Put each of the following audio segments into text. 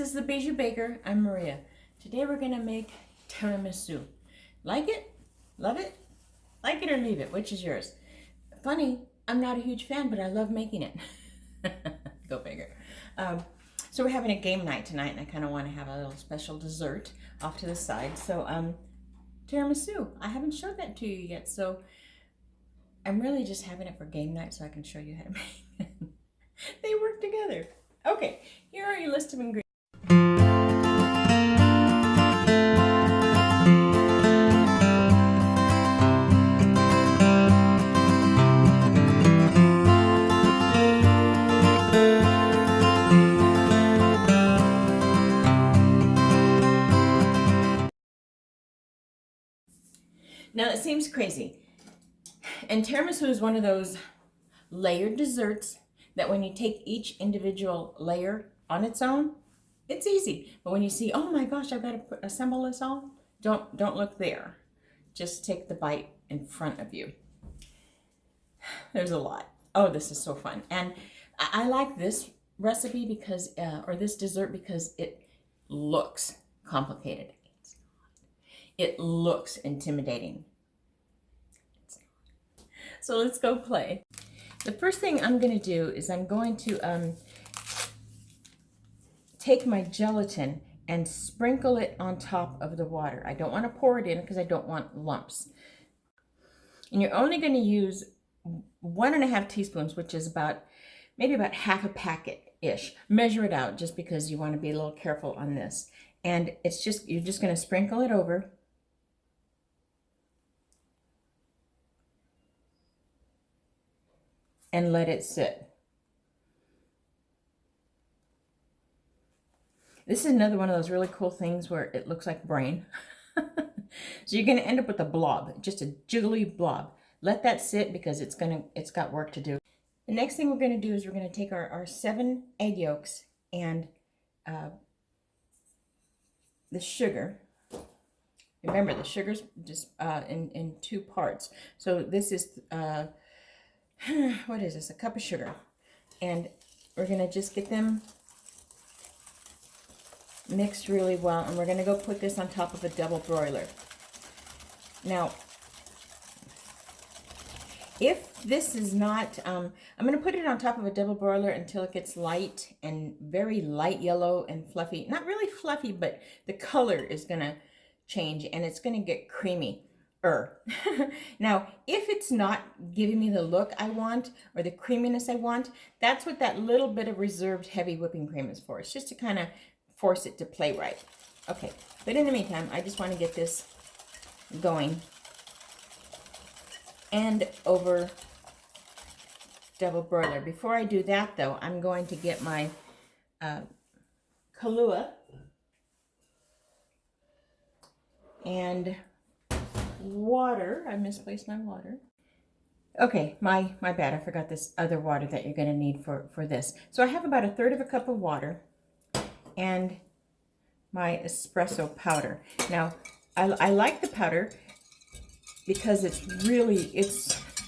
is the Bijou Baker. I'm Maria. Today we're gonna make tiramisu. Like it? Love it? Like it or leave it? Which is yours? Funny, I'm not a huge fan, but I love making it. Go figure. So we're having a game night tonight, and I kind of want to have a little special dessert off to the side. So tiramisu. I haven't showed that to you yet, so I'm really just having it for game night so I can show you how to make it. They work together. Okay, here are your list of ingredients. Now that seems crazy. And tiramisu is one of those layered desserts that when you take each individual layer on its own, it's easy. But when you see, oh my gosh, I've got to assemble this all, don't look there. Just take the bite in front of you. There's a lot. Oh, this is so fun. And I like this recipe because, or this dessert because it looks complicated. It's not. It looks intimidating. It's not. So let's go play. The first thing I'm going to do is I'm going to take my gelatin and sprinkle it on top of the water. I don't want to pour it in because I don't want lumps. And you're only going to use 1.5 teaspoons, which is maybe about half a packet-ish. Measure it out just because you want to be a little careful on this. And you're just going to sprinkle it over. And let it sit. This is another one of those really cool things where it looks like brain. So you're going to end up with a blob, just a jiggly blob. Let that sit because it's got work to do. The next thing we're going to do is we're going to take our 7 egg yolks and the sugar. Remember, the sugar's just in 2 parts. So this is what is this? A cup of sugar. And we're going to just get them mixed really well. And we're going to go put this on top of a double broiler. Now, if this is not, I'm going to put it on top of a double broiler until it gets light and very light yellow and fluffy. Not really fluffy, but the color is going to change and it's going to get creamy. Now, if it's not giving me the look I want or the creaminess I want, that's what that little bit of reserved heavy whipping cream is for. It's just to kind of force it to play right. Okay, but in the meantime, I just want to get this going and over double broiler. Before I do that, though, I'm going to get my Kahlua and water. I misplaced my water. Okay, my bad. I forgot this other water that you're going to need for this. So I have about 1/3 of a cup of water and my espresso powder. Now, I like the powder because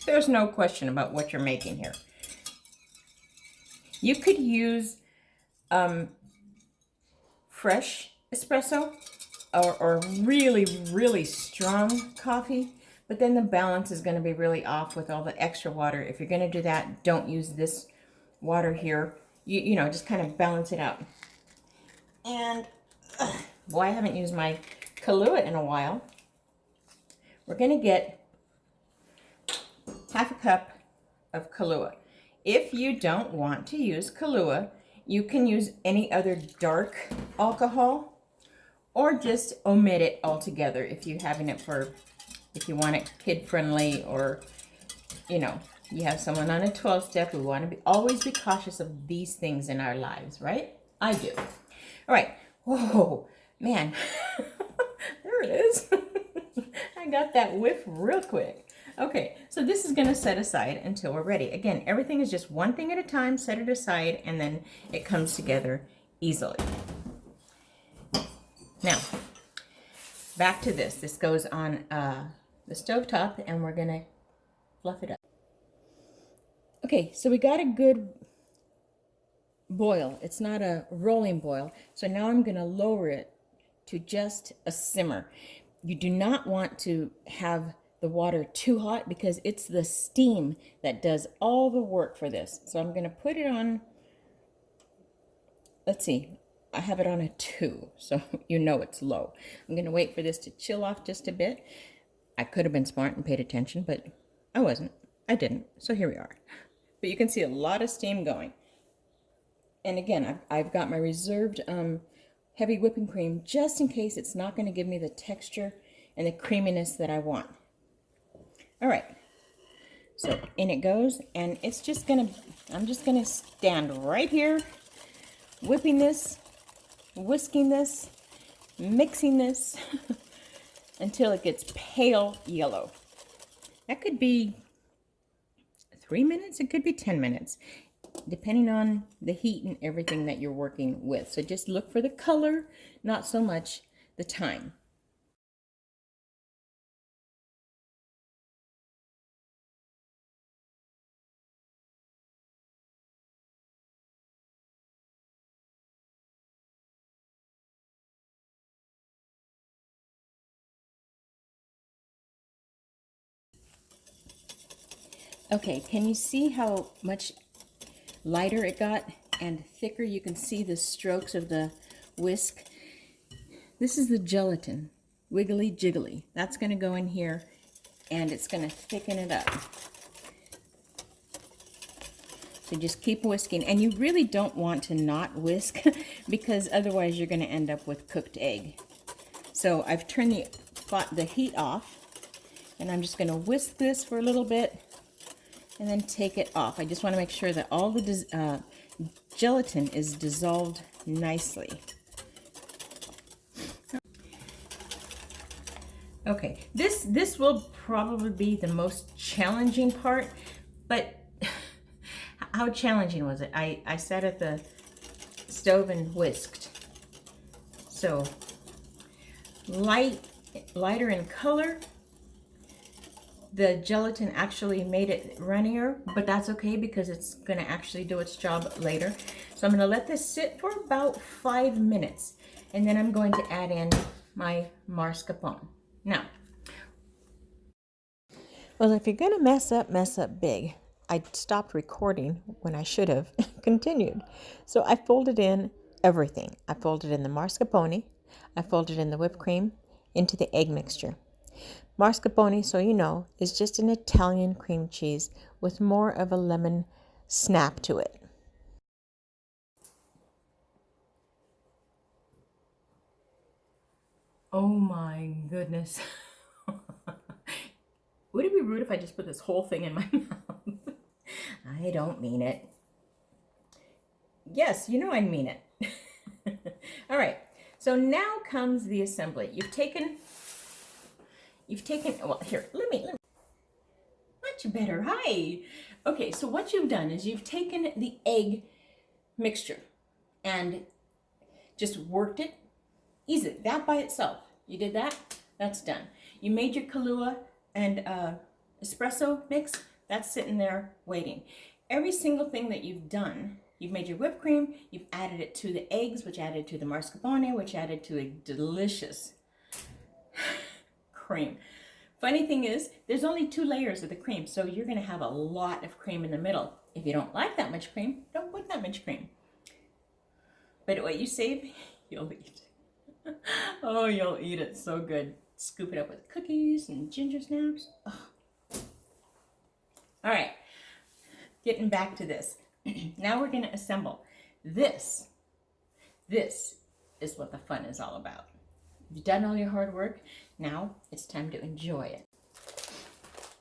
there's no question about what you're making here. You could use fresh espresso or really, really strong coffee, but then the balance is going to be really off with all the extra water. If you're going to do that, don't use this water here. You know, just kind of balance it out. And, boy, I haven't used my Kahlua in a while. We're going to get 1/2 cup of Kahlua. If you don't want to use Kahlua, you can use any other dark alcohol or just omit it altogether if you're having it if you want it kid-friendly or, you know, you have someone on a 12-step. We want to always be cautious of these things in our lives, right? I do. All right. Whoa, man. There it is. I got that whiff real quick. Okay, so this is going to set aside until we're ready. Again, everything is just one thing at a time. Set it aside, and then it comes together easily. Now, back to this. This goes on the stove top, and we're going to fluff it up. Okay, so we got a good boil. It's not a rolling boil. So now I'm going to lower it to just a simmer. You do not want to have the water too hot because it's the steam that does all the work for this. So I'm going to put it on, let's see, I have it on a 2, so you know it's low. I'm going to wait for this to chill off just a bit. I could have been smart and paid attention, but I wasn't. I didn't. So here we are. But you can see a lot of steam going. And again, I've got my reserved heavy whipping cream just in case it's not going to give me the texture and the creaminess that I want. All right. So in it goes, and it's just going to, I'm just going to stand right here, whipping this, whisking this, mixing this until it gets pale yellow. That could be 3 minutes, it could be 10 minutes, depending on the heat and everything that you're working with. So just look for the color, not so much the time. Okay, can you see how much lighter it got and thicker? You can see the strokes of the whisk. This is the gelatin, wiggly jiggly. That's going to go in here and it's going to thicken it up. So just keep whisking, and you really don't want to not whisk because otherwise you're going to end up with cooked egg. So I've turned the heat off, and I'm just going to whisk this for a little bit and then take it off. I just want to make sure that all the gelatin is dissolved nicely. Okay, this will probably be the most challenging part, but how challenging was it? I sat at the stove and whisked. So lighter in color. The gelatin actually made it runnier, but that's okay because it's going to actually do its job later. So I'm going to let this sit for about 5 minutes, and then I'm going to add in my mascarpone. Now, well, if you're going to mess up big. I stopped recording when I should have continued. So I folded in everything. I folded in the mascarpone, I folded in the whipped cream into the egg mixture. Mascarpone, so you know, is just an Italian cream cheese with more of a lemon snap to it. Oh my goodness. Would it be rude if I just put this whole thing in my mouth? I don't mean it. Yes, you know I mean it. All right, so now comes the assembly. You've taken, well, here, let me, much better, hi. Okay, so what you've done is you've taken the egg mixture and just worked it easily, that by itself. You did that, that's done. You made your Kahlua and espresso mix, that's sitting there waiting. Every single thing that you've done, you've made your whipped cream, you've added it to the eggs, which added to the mascarpone, which added to a delicious cream. Funny thing is, there's only 2 layers of the cream, so you're going to have a lot of cream in the middle. If you don't like that much cream, don't put that much cream. But what you save, you'll eat. Oh, you'll eat it so good. Scoop it up with cookies and ginger snaps. Oh. All right, getting back to this. Now we're going to assemble. This is what the fun is all about. You've done all your hard work. Now it's time to enjoy it.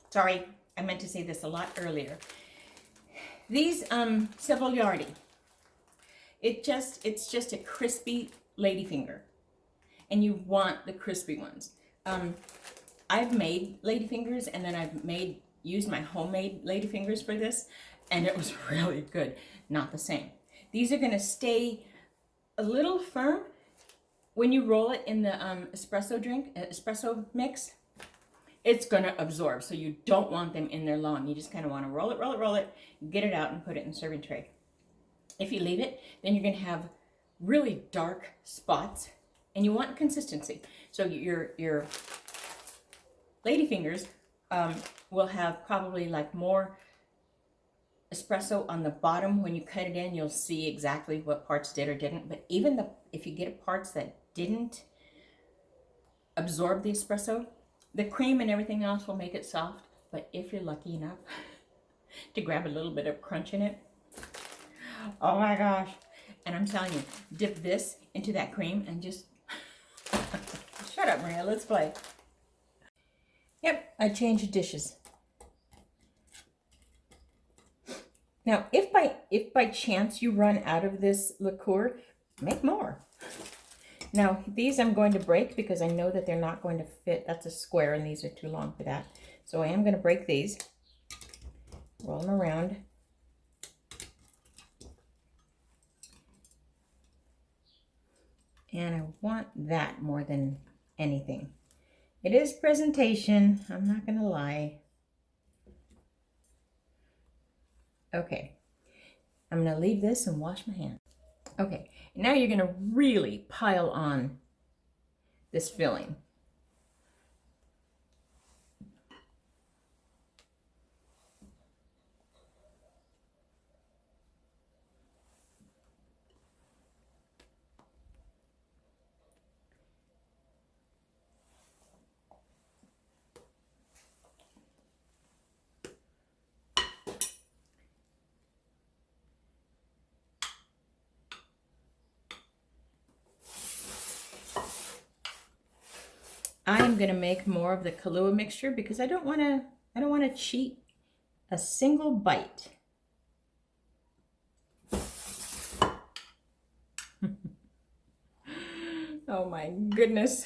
Sorry, I meant to say this a lot earlier. These Savoiardi, it's just a crispy ladyfinger, and you want the crispy ones. I've made ladyfingers, and then I've used my homemade ladyfingers for this, and it was really good. Not the same. These are going to stay a little firm when you roll it in the espresso mix. It's going to absorb, so you don't want them in there long. You just kind of want to roll it, get it out, and put it in the serving tray. If you leave it, then you're going to have really dark spots, and you want consistency. So your ladyfingers will have probably like more espresso on the bottom. When you cut it in, you'll see exactly what parts did or didn't. But even if you get parts that didn't absorb the espresso, the cream and everything else will make it soft. But if you're lucky enough to grab a little bit of crunch in it, oh my gosh. And I'm telling you, dip this into that cream and just shut up, Maria, let's play. Yep, I changed dishes. Now, if by chance you run out of this liqueur, make more. Now, these I'm going to break because I know that they're not going to fit. That's a square and these are too long for that. So I am going to break these, roll them around. And I want that more than anything. It is presentation, I'm not going to lie. Okay, I'm going to leave this and wash my hands. Okay, now you're going to really pile on this filling. I am going to make more of the Kahlua mixture because I don't want to cheat a single bite. Oh my goodness.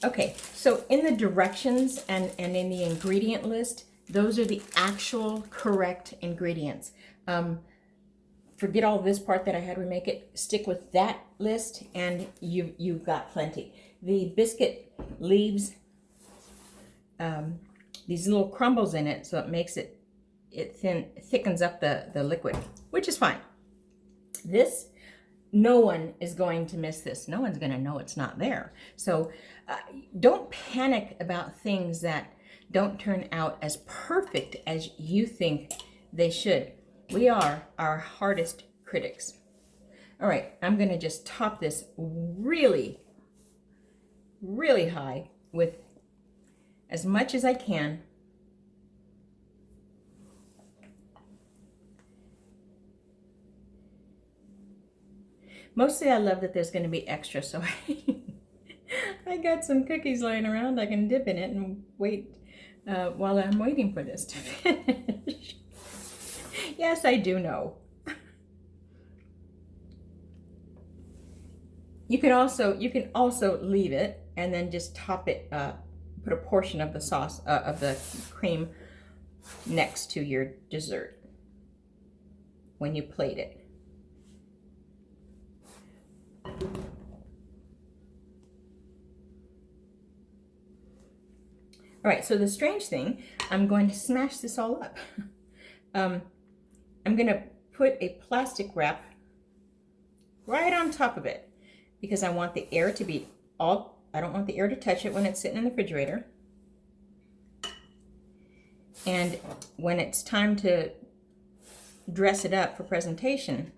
Okay, so in the directions and in the ingredient list, those are the actual correct ingredients. Forget all this part that I had to make it. Stick with that list and you've got plenty. The biscuit leaves these little crumbles in it, so it makes it it thickens up the liquid, which is fine. This, no one is going to miss this. No one's going to know it's not there. So don't panic about things that don't turn out as perfect as you think they should. We are our hardest critics. All right, I'm going to just top this really, really high with as much as I can. Mostly I love that there's going to be extra, so I got some cookies lying around. I can dip in it and wait while I'm waiting for this to finish. Yes, I do know. You can also leave it and then just top it, put a portion of the sauce, of the cream next to your dessert when you plate it. All right, so the strange thing, I'm going to smash this all up. I'm going to put a plastic wrap right on top of it because I want the air to be I don't want the air to touch it when it's sitting in the refrigerator. And when it's time to dress it up for presentation,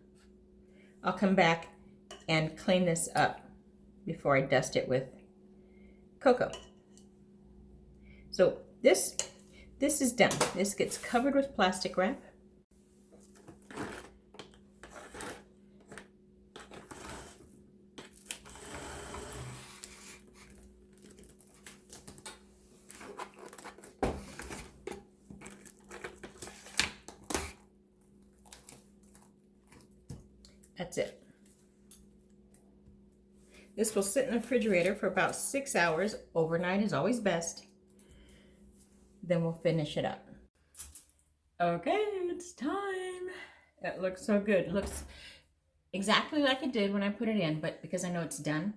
I'll come back and clean this up before I dust it with cocoa. So this is done. This gets covered with plastic wrap. That's it. This will sit in the refrigerator for about 6 hours. Overnight is always best. Then we'll finish it up. Okay, it's time. It looks so good. It looks exactly like it did when I put it in, but because I know it's done,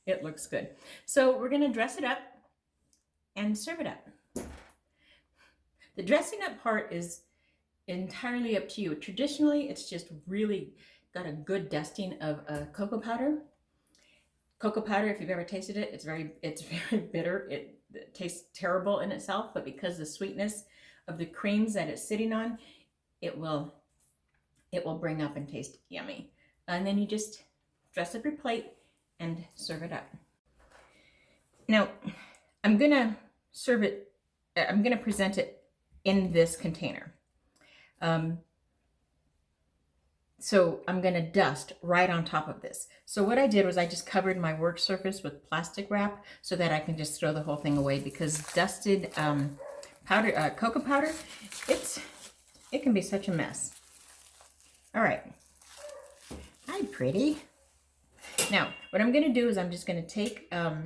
it looks good. So we're gonna dress it up and serve it up. The dressing up part is entirely up to you. Traditionally, it's just really got a good dusting of cocoa powder. Cocoa powder, if you've ever tasted it, it's very bitter. It tastes terrible in itself, but because the sweetness of the creams that it's sitting on, it will bring up and taste yummy. And then you just dress up your plate and serve it up. Now, I'm gonna present it in this container. So I'm going to dust right on top of this. So what I did was I just covered my work surface with plastic wrap so that I can just throw the whole thing away, because dusted cocoa powder, it can be such a mess. All right. Hi, pretty. Now, what I'm going to do is I'm just going to take a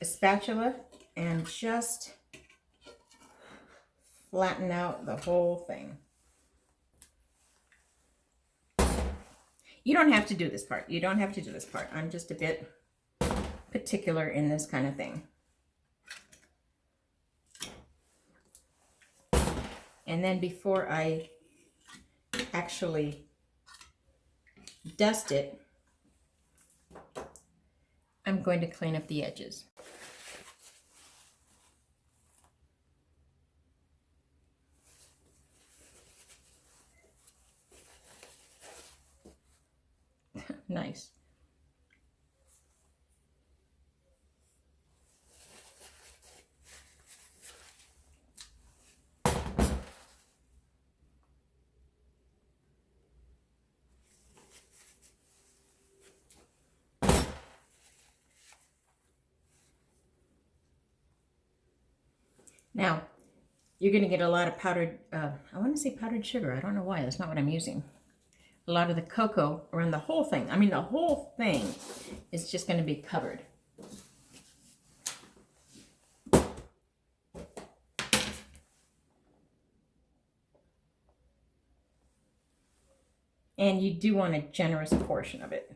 spatula and just flatten out the whole thing. You don't have to do this part. You don't have to do this part. I'm just a bit particular in this kind of thing. And then before I actually dust it, I'm going to clean up the edges. Nice. Now, you're going to get a lot of powdered, I want to say powdered sugar. I don't know why. That's not what I'm using. A lot of the cocoa around the whole thing. I mean, the whole thing is just going to be covered. And you do want a generous portion of it.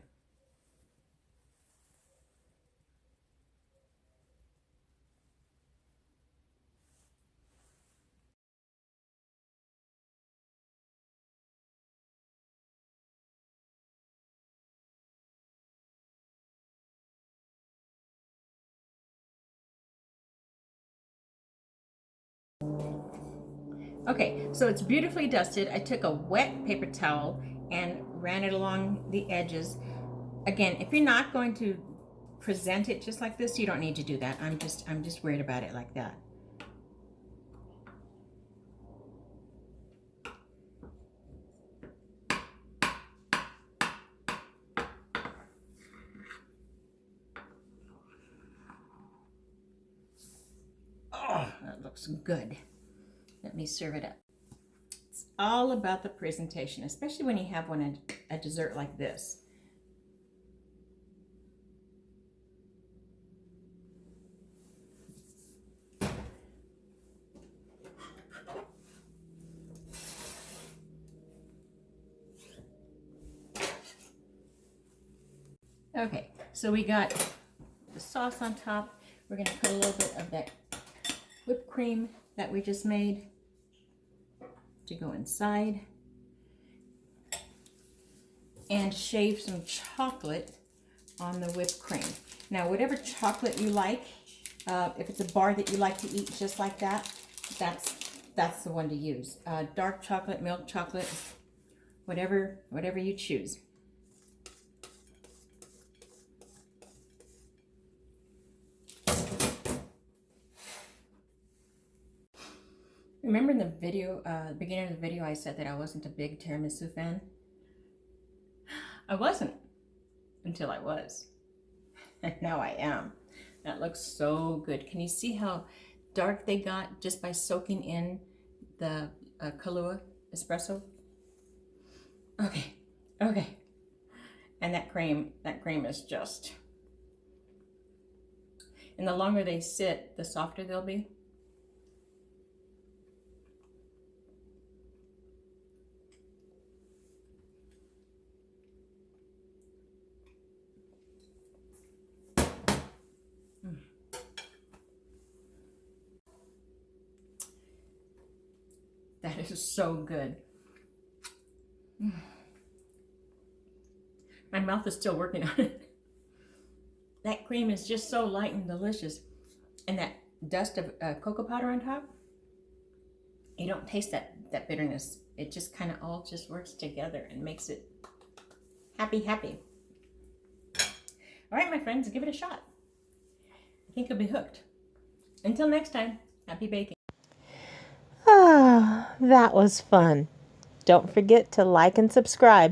Okay, so it's beautifully dusted. I took a wet paper towel and ran it along the edges. Again, if you're not going to present it just like this, you don't need to do that. I'm just worried about it like that. Oh, that looks good. Let me serve it up. It's all about the presentation, especially when you have a dessert like this. Okay, so we got the sauce on top. We're gonna put a little bit of that whipped cream that we just made to go inside. And shave some chocolate on the whipped cream. Now, whatever chocolate you like, if it's a bar that you like to eat just like that, that's the one to use. Dark chocolate, milk chocolate, whatever you choose. Remember in the video, beginning of the video, I said that I wasn't a big tiramisu fan? I wasn't until I was. And now I am. That looks so good. Can you see how dark they got just by soaking in the Kahlua espresso? Okay, okay. And that cream is just... And the longer they sit, the softer they'll be. That is so good. My mouth is still working on it. That cream is just so light and delicious. And that dust of cocoa powder on top, you don't taste that bitterness. It just kind of all just works together and makes it happy. All right, my friends, give it a shot. I think you'll be hooked. Until next time, happy baking. Ah, that was fun. Don't forget to like and subscribe.